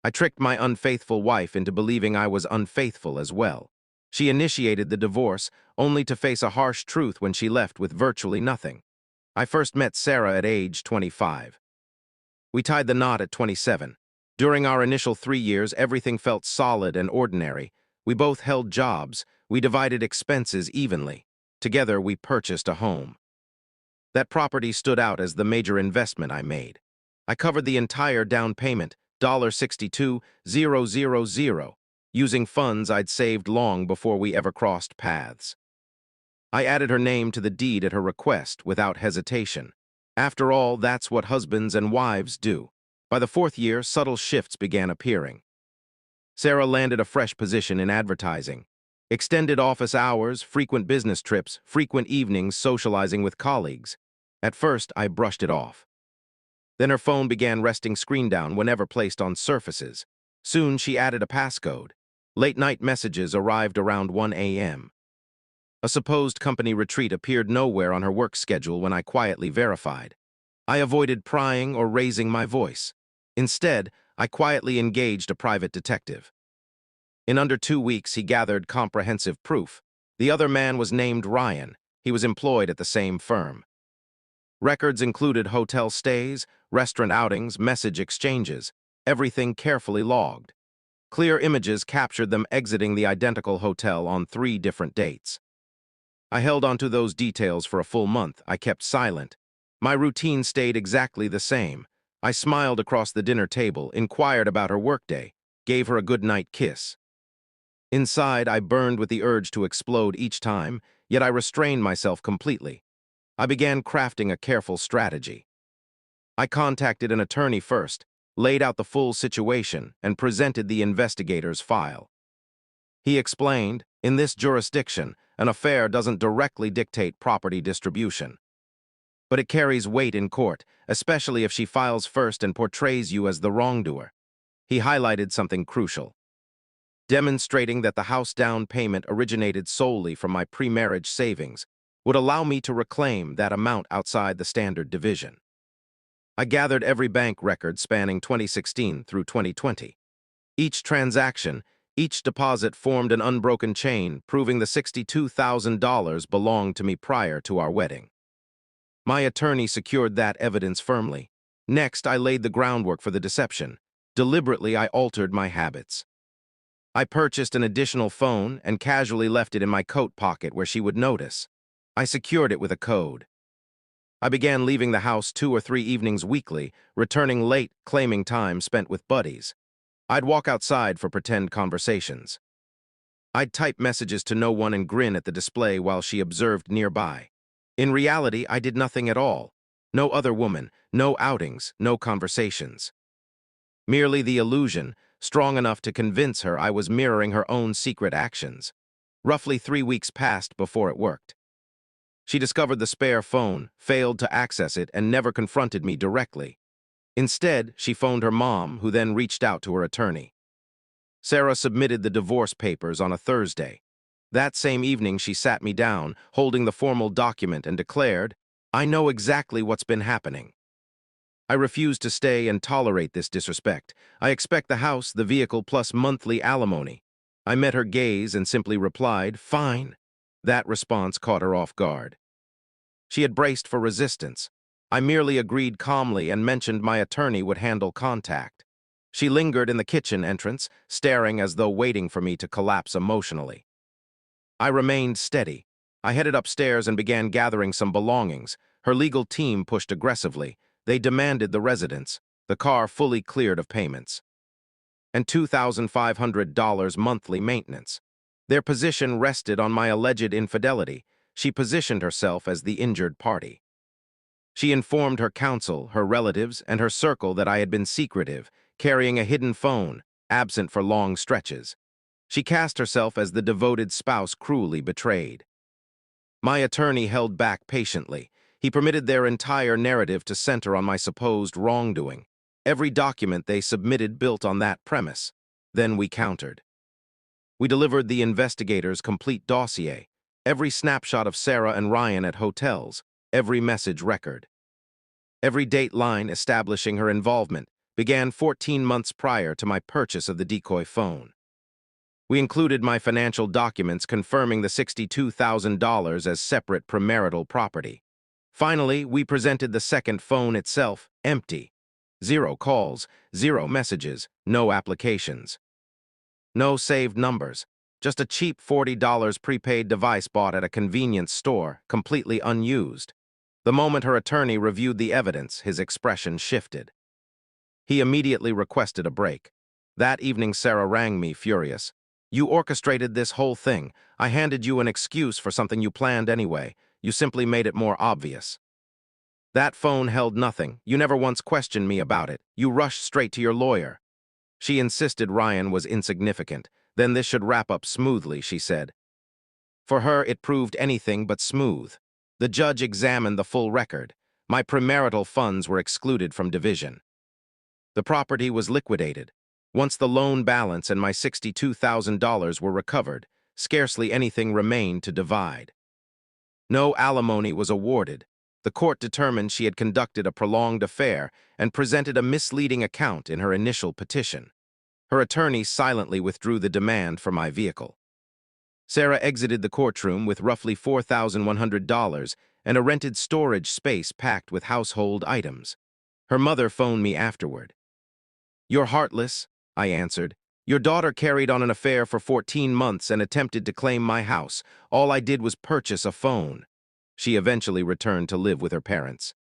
I tricked my unfaithful wife into believing I was unfaithful as well. She initiated the divorce, only to face a harsh truth when she left with virtually nothing. I first met Sarah at age 25. We tied the knot at 27. During our initial 3 years, everything felt solid and ordinary. We both held jobs. We divided expenses evenly. Together, we purchased a home. That property stood out as the major investment I made. I covered the entire down payment, $62,000, using funds I'd saved long before we ever crossed paths. I added her name to the deed at her request without hesitation. After all, that's what husbands and wives do. By the 4th year, subtle shifts began appearing. Sarah landed a fresh position in advertising. Extended office hours, frequent business trips, frequent evenings socializing with colleagues. At first, I brushed it off. Then her phone began resting screen down whenever placed on surfaces. Soon, she added a passcode. Late-night messages arrived around 1 a.m. A supposed company retreat appeared nowhere on her work schedule when I quietly verified. I avoided prying or raising my voice. Instead, I quietly engaged a private detective. In under 2 weeks, he gathered comprehensive proof. The other man was named Ryan. He was employed at the same firm. Records included hotel stays, restaurant outings, message exchanges, everything carefully logged. Clear images captured them exiting the identical hotel on 3 different dates. I held onto those details for a full month. I kept silent. My routine stayed exactly the same. I smiled across the dinner table, inquired about her workday, gave her a goodnight kiss. Inside, I burned with the urge to explode each time, yet I restrained myself completely. I began crafting a careful strategy. I contacted an attorney first, laid out the full situation, and presented the investigator's file. He explained, in this jurisdiction, an affair doesn't directly dictate property distribution. But it carries weight in court, especially if she files first and portrays you as the wrongdoer. He highlighted something crucial, demonstrating that the house down payment originated solely from my pre-marriage savings would allow me to reclaim that amount outside the standard division. I gathered every bank record spanning 2016 through 2020. Each transaction, each deposit formed an unbroken chain, proving the $62,000 belonged to me prior to our wedding. My attorney secured that evidence firmly. Next, I laid the groundwork for the deception. Deliberately, I altered my habits. I purchased an additional phone and casually left it in my coat pocket where she would notice. I secured it with a code. I began leaving the house 2 or 3 evenings weekly, returning late, claiming time spent with buddies. I'd walk outside for pretend conversations. I'd type messages to no one and grin at the display while she observed nearby. In reality, I did nothing at all. No other woman, no outings, no conversations. Merely the illusion, strong enough to convince her I was mirroring her own secret actions. Roughly 3 weeks passed before it worked. She discovered the spare phone, failed to access it, and never confronted me directly. Instead, she phoned her mom, who then reached out to her attorney. Sarah submitted the divorce papers on a Thursday. That same evening, she sat me down, holding the formal document, and declared, "I know exactly what's been happening. I refuse to stay and tolerate this disrespect. I expect the house, the vehicle, plus monthly alimony." I met her gaze and simply replied, "Fine." That response caught her off guard. She had braced for resistance. I merely agreed calmly and mentioned my attorney would handle contact. She lingered in the kitchen entrance, staring as though waiting for me to collapse emotionally. I remained steady. I headed upstairs and began gathering some belongings. Her legal team pushed aggressively. They demanded the residence, the car fully cleared of payments, and $2,500 monthly maintenance. Their position rested on my alleged infidelity. She positioned herself as the injured party. She informed her counsel, her relatives, and her circle that I had been secretive, carrying a hidden phone, absent for long stretches. She cast herself as the devoted spouse cruelly betrayed. My attorney held back patiently. He permitted their entire narrative to center on my supposed wrongdoing. Every document they submitted built on that premise. Then we countered. We delivered the investigators' complete dossier, every snapshot of Sarah and Ryan at hotels, every message record, every date line establishing her involvement, began 14 months prior to my purchase of the decoy phone. We included my financial documents confirming the $62,000 as separate premarital property. Finally, we presented the second phone itself empty. 0 calls, 0 messages, no applications. No saved numbers. Just a cheap $40 prepaid device bought at a convenience store, completely unused. The moment her attorney reviewed the evidence, his expression shifted. He immediately requested a break. That evening, Sarah rang me, furious. "You orchestrated this whole thing. I handed you an excuse for something you planned anyway. You simply made it more obvious. That phone held nothing. You never once questioned me about it. You rushed straight to your lawyer." She insisted Ryan was insignificant. Then this should wrap up smoothly, she said. For her, it proved anything but smooth. The judge examined the full record. My premarital funds were excluded from division. The property was liquidated. Once the loan balance and my $62,000 were recovered, scarcely anything remained to divide. No alimony was awarded. The court determined she had conducted a prolonged affair and presented a misleading account in her initial petition. Her attorney silently withdrew the demand for my vehicle. Sarah exited the courtroom with roughly $4,100 and a rented storage space packed with household items. Her mother phoned me afterward. "You're heartless," I answered. "Your daughter carried on an affair for 14 months and attempted to claim my house. All I did was purchase a phone." She eventually returned to live with her parents.